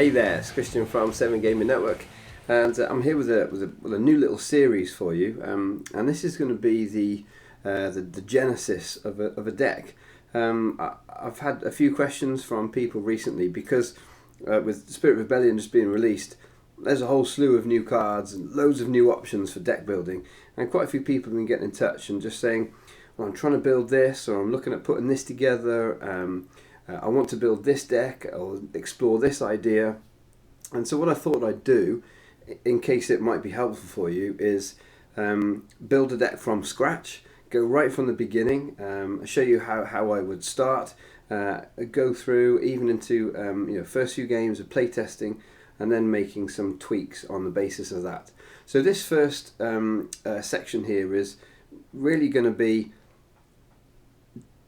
Hey there, it's Christian from 7 Gaming Network, and I'm here with a new little series for you, and this is going to be the genesis of a deck. I've had a few questions from people recently because with Spirit Rebellion just being released, there's a whole slew of new cards and loads of new options for deck building, and quite a few people have been getting in touch and just saying, well, I'm trying to build this, or I'm looking at putting this together. I want to build this deck or explore this idea. And so what I thought I'd do, in case it might be helpful for you, is build a deck from scratch, go right from the beginning, show you how I would start, go through even into first few games of playtesting, and then making some tweaks on the basis of that. So this first section here is really going to be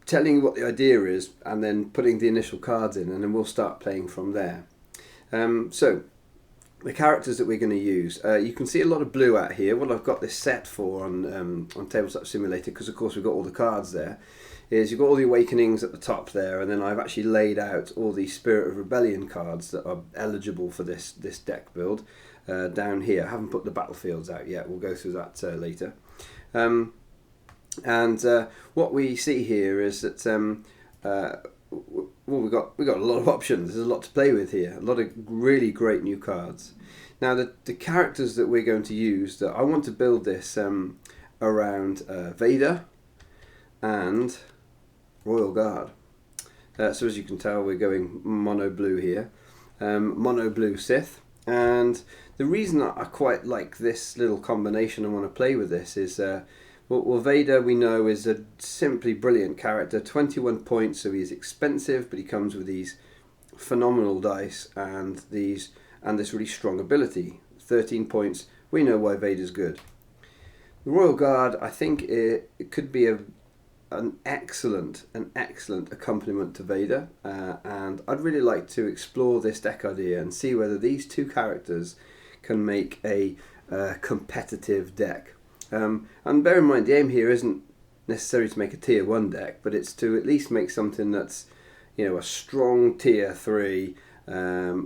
telling you what the idea is and then putting the initial cards in, and then we'll start playing from there. So the characters that we're going to use, you can see a lot of blue out here. What I've got this set for on Tabletop Simulator, because of course we've got all the cards there, is you've got all the Awakenings at the top there, and then I've actually laid out all the Spirit of Rebellion cards that are eligible for this deck build down here. I haven't put the battlefields out yet, we'll go through that later. And what we see here is that we've got a lot of options. There's a lot to play with here. A lot of really great new cards. Now the characters that we're going to use, that I want to build this around Vader and Royal Guard. So as you can tell, we're going mono blue here, mono blue Sith. And the reason I quite like this little combination and want to play with this is. Well, Vader, we know, is a simply brilliant character. 21 points, so he's expensive, but he comes with these phenomenal dice and this really strong ability. 13 points, we know why Vader's good. The Royal Guard, I think it could be an excellent accompaniment to Vader, and I'd really like to explore this deck idea and see whether these two characters can make a competitive deck. And bear in mind, the aim here isn't necessarily to make a tier 1 deck, but it's to at least make something that's, a strong tier 3,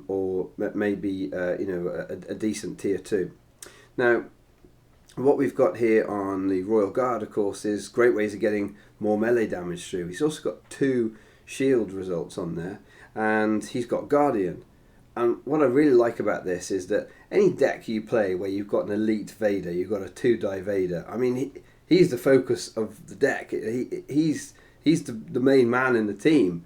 or maybe a decent tier 2. Now, what we've got here on the Royal Guard, of course, is great ways of getting more melee damage through. He's also got 2 shield results on there, and he's got Guardian. And what I really like about this is that any deck you play where you've got an elite Vader, you've got a 2-die Vader, I mean, he's the focus of the deck. He's the main man in the team.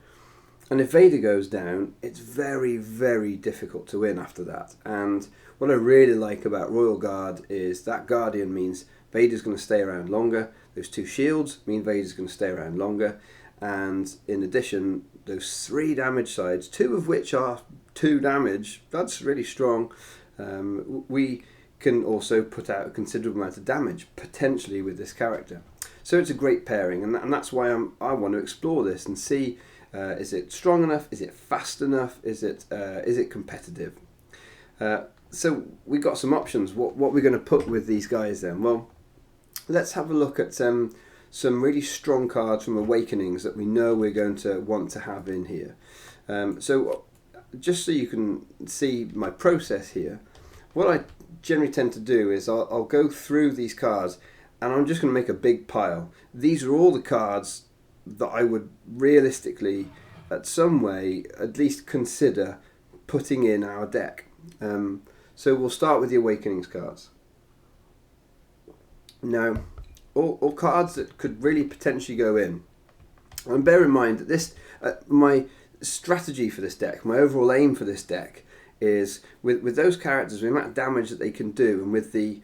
And if Vader goes down, it's very, very difficult to win after that. And what I really like about Royal Guard is that Guardian means Vader's going to stay around longer. Those 2 shields mean Vader's going to stay around longer. And in addition, those 3 damage sides, 2 of which are 2 damage, that's really strong. We can also put out a considerable amount of damage potentially with this character. So it's a great pairing, and that's why I want to explore this and see, is it strong enough, is it fast enough, is it competitive? So we got some options. What we're going to put with these guys then? Well, let's have a look at some really strong cards from Awakenings that we know we're going to want to have in here. So just so you can see my process here, what I generally tend to do is I'll go through these cards and I'm just going to make a big pile. These are all the cards that I would realistically, at some way, at least consider putting in our deck. So we'll start with the Awakenings cards. Now, all cards that could really potentially go in. And bear in mind that this, my strategy for this deck, my overall aim for this deck is with those characters, the amount of damage that they can do, and with the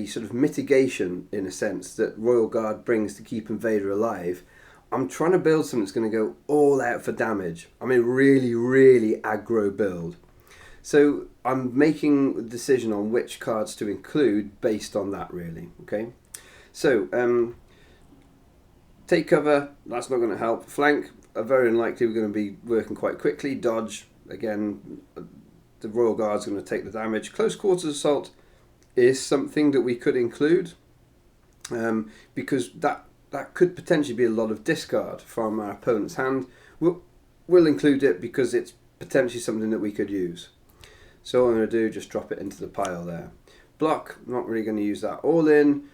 sort of mitigation, in a sense, that Royal Guard brings to keeping Vader alive, I'm trying to build something that's going to go all out for damage. I mean, really, really aggro build. So I'm making a decision on which cards to include based on that, really. Okay. So take cover, that's not going to help. Flank, very unlikely, we're going to be working quite quickly. Dodge, again, the Royal Guard's going to take the damage. Close quarters assault is something that we could include, because that could potentially be a lot of discard from our opponent's hand. We'll include it because it's potentially something that we could use. So what I'm going to do, just drop it into the pile there. Block, not really going to use that. All in,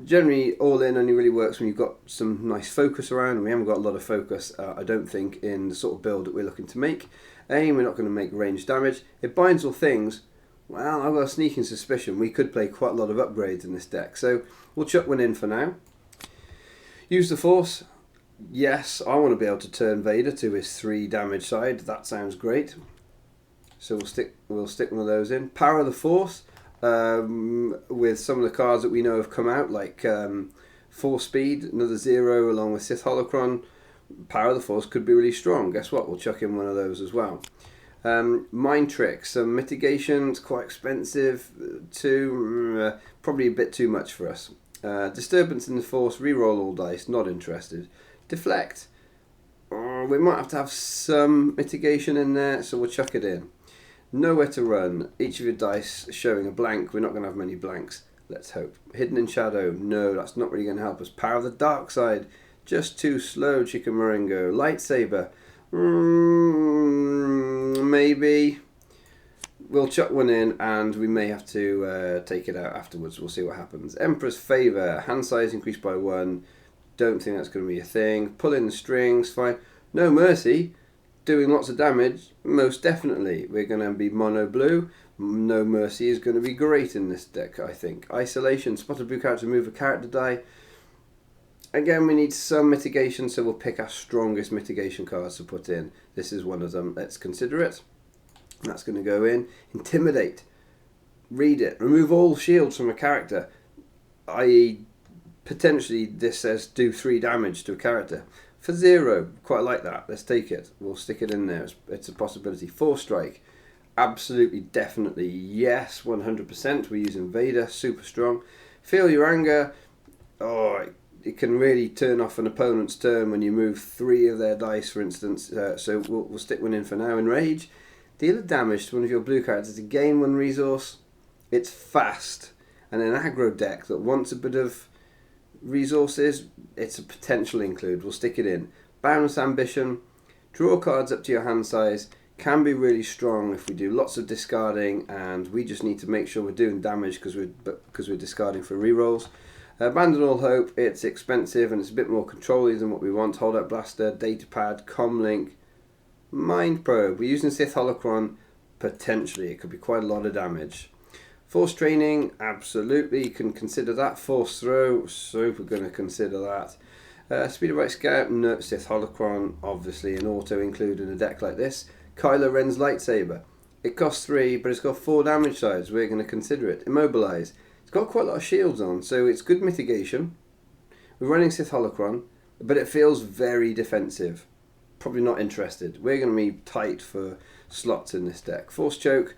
generally all in only really works when you've got some nice focus around, and we haven't got a lot of focus, I don't think, in the sort of build that we're looking to make. We're not going to make range damage. It binds all things. Well, I've got a sneaking suspicion we could play quite a lot of upgrades in this deck, so we'll chuck one in for now. Use the force. Yes, I want to be able to turn Vader to his 3 damage side. That sounds great. So we'll stick one of those in. Power of the force, with some of the cards that we know have come out, like Force Speed, another 0 along with Sith Holocron. Power of the force could be really strong. Guess what? We'll chuck in one of those as well. Mind Trick, some mitigation. It's quite expensive too. Probably a bit too much for us. Disturbance in the force, reroll all dice. Not interested. Deflect. We might have to have some mitigation in there, so we'll chuck it in. Nowhere to run. Each of your dice showing a blank. We're not going to have many blanks. Let's hope. Hidden in shadow. No, that's not really going to help us. Power of the dark side. Just too slow, Chicken Moringo. Lightsaber. Maybe. We'll chuck one in, and we may have to take it out afterwards. We'll see what happens. Emperor's Favour. Hand size increased by 1. Don't think that's going to be a thing. Pull in the strings. Fine. No Mercy. Doing lots of damage. Most definitely. We're going to be mono blue. No Mercy is going to be great in this deck, I think. Isolation. Spot a blue character, move a character die. Again, we need some mitigation, so we'll pick our strongest mitigation cards to put in. This is one of them. Let's consider it. That's going to go in. Intimidate. Read it. Remove all shields from a character. I.e., potentially this says do 3 damage to a character. For 0, quite like that. Let's take it. We'll stick it in there. It's a possibility. Force Strike. Absolutely, definitely, yes, 100%. We're using Vader. Super strong. Feel your anger. Oh, it can really turn off an opponent's turn when you move 3 of their dice, for instance. So we'll stick one in for now. Enrage. Deal damage to one of your blue characters to gain 1 resource. It's fast. And an aggro deck that wants a bit of resources, it's a potential include. We'll stick it in. Boundless Ambition. Draw cards up to your hand size. Can be really strong if we do lots of discarding, and we just need to make sure we're doing damage because we're discarding for rerolls. Abandon All Hope. It's expensive and it's a bit more controlly than what we want. Hold Out Blaster, Datapad, Comlink, Mind Probe. We're using Sith Holocron. Potentially, it could be quite a lot of damage. Force Training, absolutely, you can consider that. Force Throw, super going to consider that. Speed of Right Scout, no. Sith Holocron, obviously an auto include in a deck like this. Kylo Ren's Lightsaber. It costs 3, but it's got 4 damage sides. We're going to consider it. Immobilize. It's got quite a lot of shields on, so it's good mitigation. We're running Sith Holocron, but it feels very defensive. Probably not interested. We're going to be tight for slots in this deck. Force Choke.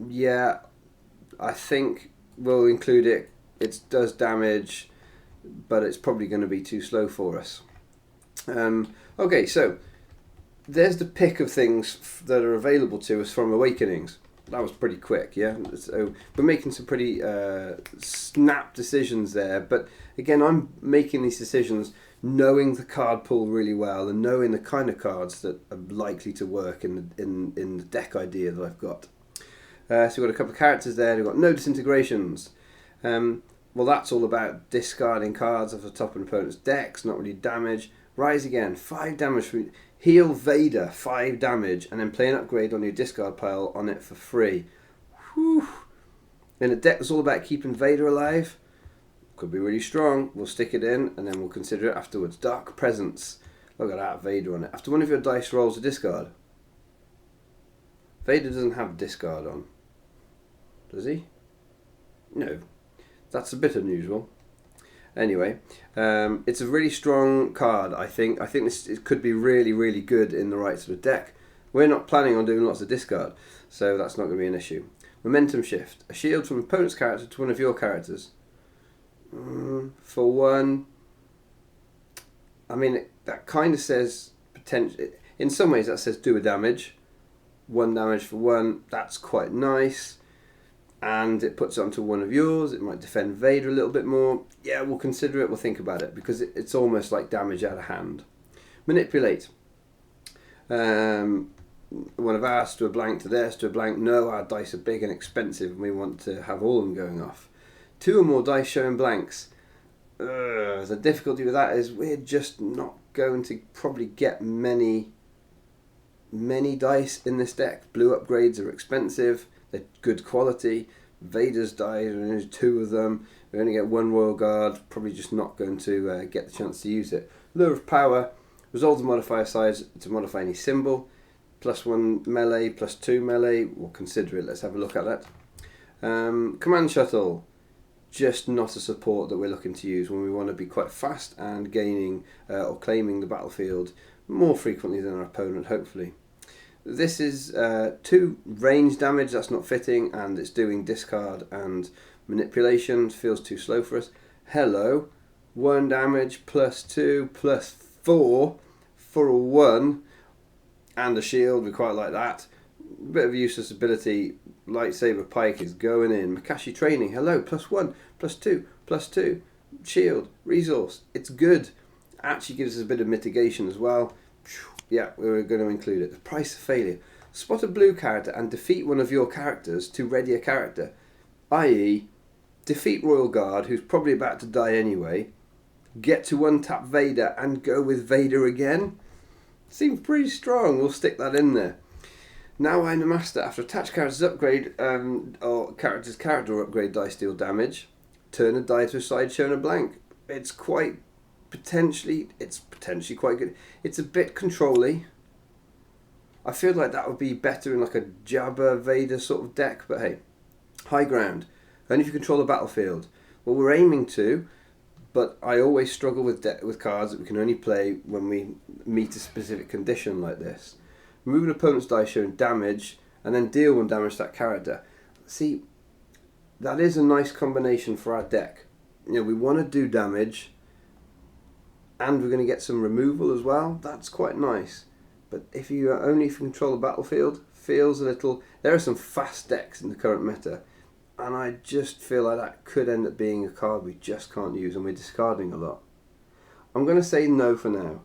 Yeah, I think we'll include it. It does damage, but it's probably going to be too slow for us. Okay, so there's the pick of things that are available to us from Awakenings. That was pretty quick, yeah? So we're making some pretty snap decisions there, but again, I'm making these decisions knowing the card pool really well and knowing the kind of cards that are likely to work in the deck idea that I've got. So we've got a couple of characters there. We've got no disintegrations. Well, that's all about discarding cards off the top of an opponent's decks, not really damage. Rise Again, 5 damage. Heal Vader, 5 damage, and then play an upgrade on your discard pile on it for free. Whew. In a deck that's all about keeping Vader alive, could be really strong. We'll stick it in, and then we'll consider it afterwards. Dark Presence. Look at that, Vader on it. After one of your dice rolls a discard. Vader doesn't have discard on. Does he? No. That's a bit unusual. Anyway, it's a really strong card, I think. I think it could be really, really good in the right sort of deck. We're not planning on doing lots of discard, so that's not going to be an issue. Momentum Shift. A shield from an opponent's character to one of your characters. For 1. I mean, that kind of says potential. In some ways, that says do a damage. 1 damage for 1. That's quite nice. And it puts it onto one of yours. It might defend Vader a little bit more. Yeah, we'll consider it. We'll think about it because it's almost like damage out of hand. Manipulate. One of ours to a blank to theirs to a blank. No, our dice are big and expensive and we want to have all of them going off. 2 or more dice showing blanks. The difficulty with that is we're just not going to probably get many dice in this deck. Blue upgrades are expensive, they're good quality. Vader's dice, there's 2 of them. We only get 1 Royal Guard, probably just not going to get the chance to use it. Lure of Power, resolve the modifier size to modify any symbol. +1 melee, +2 melee, we'll consider it, let's have a look at that. Command Shuttle, just not a support that we're looking to use when we want to be quite fast and gaining or claiming the battlefield more frequently than our opponent, hopefully. This is 2 range damage, that's not fitting, and it's doing discard and manipulation, feels too slow for us. Hello, 1 damage, +2, +4 for a 1, and a shield, we quite like that. Bit of useless ability, lightsaber pike is going in. Makashi training, hello, +1, +2, +2, shield, resource, it's good. Actually gives us a bit of mitigation as well. Yeah, we're going to include it. The price of failure. Spot a blue character and defeat one of your characters to ready a character. I.e., defeat Royal Guard, who's probably about to die anyway, get to untap Vader and go with Vader again. Seems pretty strong, we'll stick that in there. Now I'm the master. After attached character's upgrade or character's character upgrade dice deal damage, turn a die to a side showing a blank. It's potentially quite good. It's a bit controlly. I feel like that would be better in like a Jabba Vader sort of deck, but hey, high ground. Only if you control the battlefield. Well, we're aiming to, but I always struggle with cards that we can only play when we meet a specific condition like this. Remove an opponent's dice showing damage, and then deal 1 damage to that character. See, that is a nice combination for our deck. You know, we want to do damage, and we're going to get some removal as well. That's quite nice. But if you control the battlefield, feels a little. There are some fast decks in the current meta, and I just feel like that could end up being a card we just can't use, and we're discarding a lot. I'm going to say no for now,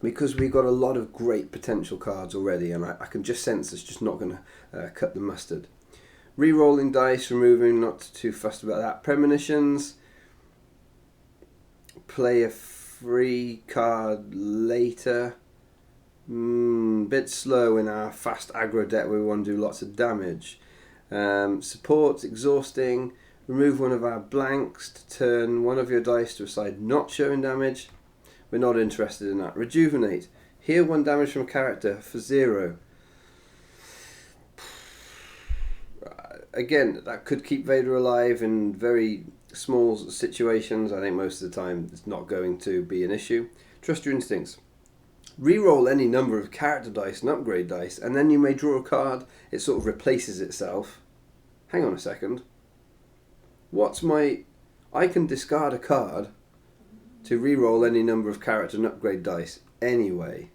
because we've got a lot of great potential cards already, and I can just sense it's just not going to cut the mustard. Re-rolling dice, removing, not too fussed about that. Premonitions, play a free card later. Bit slow in our fast aggro deck where we want to do lots of damage. Support, exhausting. Remove 1 of our blanks to turn 1 of your dice to a side not showing damage. We're not interested in that. Rejuvenate. Heal 1 damage from a character for 0. Again, that could keep Vader alive in very small situations. I think most of the time it's not going to be an issue. Trust your instincts. Reroll any number of character dice and upgrade dice, and then you may draw a card. It sort of replaces itself. Hang on a second. I can discard a card to reroll any number of character and upgrade dice anyway.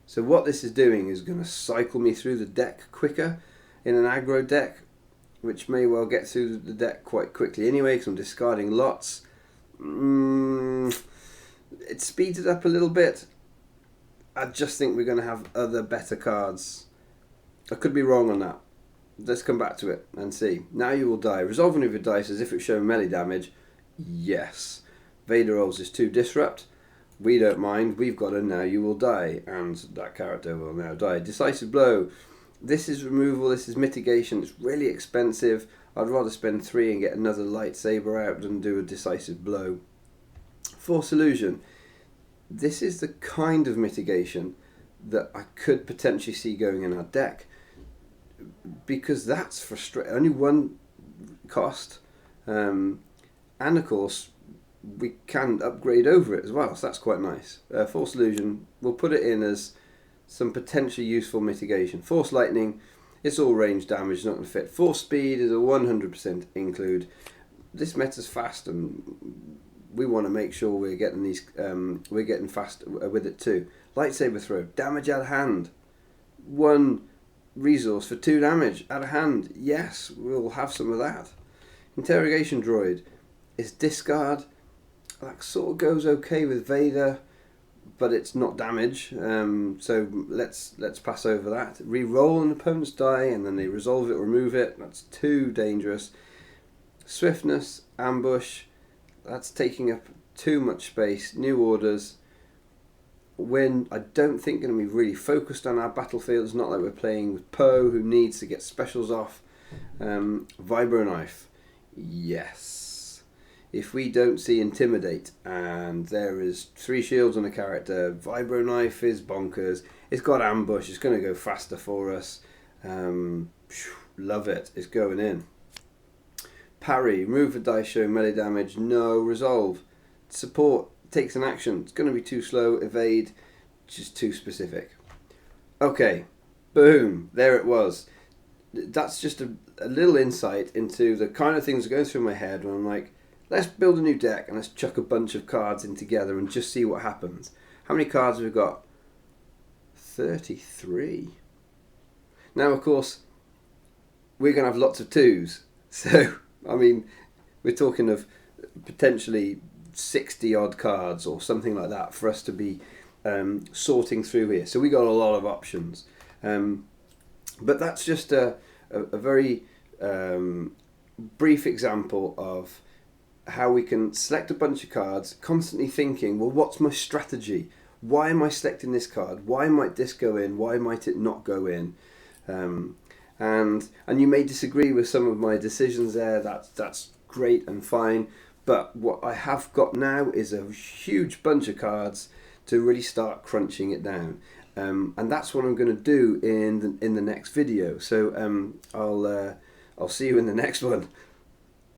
So what this is doing is going to cycle me through the deck quicker in an aggro deck, which may well get through the deck quite quickly anyway, because I'm discarding lots. It speeds it up a little bit. I just think we're going to have other better cards. I could be wrong on that. Let's come back to it and see. Now you will die. Resolve one of your dice as if it's showing melee damage. Yes. Vader rolls is 2 disrupt. We don't mind. We've got a now you will die. And that character will now die. Decisive blow. This is removal. This is mitigation. It's really expensive. I'd rather spend 3 and get another lightsaber out than do a decisive blow. Force illusion. This is the kind of mitigation that I could potentially see going in our deck, because that's frustrating. Only 1 cost, and of course we can upgrade over it as well, so that's quite nice. Force illusion, we'll put it in as some potentially useful mitigation. Force lightning, it's all range damage, not going to fit. Force speed is a 100% include. This meta's fast, and we want to make sure we're getting these. We're getting fast with it too. Lightsaber throw, damage out of hand. 1 resource for 2 damage out of hand. Yes, we'll have some of that. Interrogation droid is discard that sort of goes okay with Vader, but it's not damage. So let's pass over that. Re-roll an opponent's die, and then they resolve it or remove it. That's too dangerous. Swiftness, ambush. That's taking up too much space. New orders. When I don't think going to be really focused on our battlefields. Not like we're playing with Poe, who needs to get specials off. Vibro knife. Yes. If we don't see intimidate and there is 3 shields on a character, Vibro knife is bonkers. It's got ambush. It's going to go faster for us. Love it. It's going in. Parry. Remove a dice showing melee damage. No. Resolve. Support. Takes an action. It's going to be too slow. Evade. Just too specific. Okay. Boom. There it was. That's just a little insight into the kind of things that are going through my head when I'm like, let's build a new deck and let's chuck a bunch of cards in together and just see what happens. How many cards have we got? 33. Now, of course, we're going to have lots of 2s. So, I mean, we're talking of potentially 60 odd cards or something like that for us to be sorting through here. So we got a lot of options. But that's just a very brief example of how we can select a bunch of cards, constantly thinking, well, what's my strategy? Why am I selecting this card? Why might this go in? Why might it not go in? And you may disagree with some of my decisions there. That's great and fine. But what I have got now is a huge bunch of cards to really start crunching it down. And that's what I'm going to do in the next video. So I'll see you in the next one.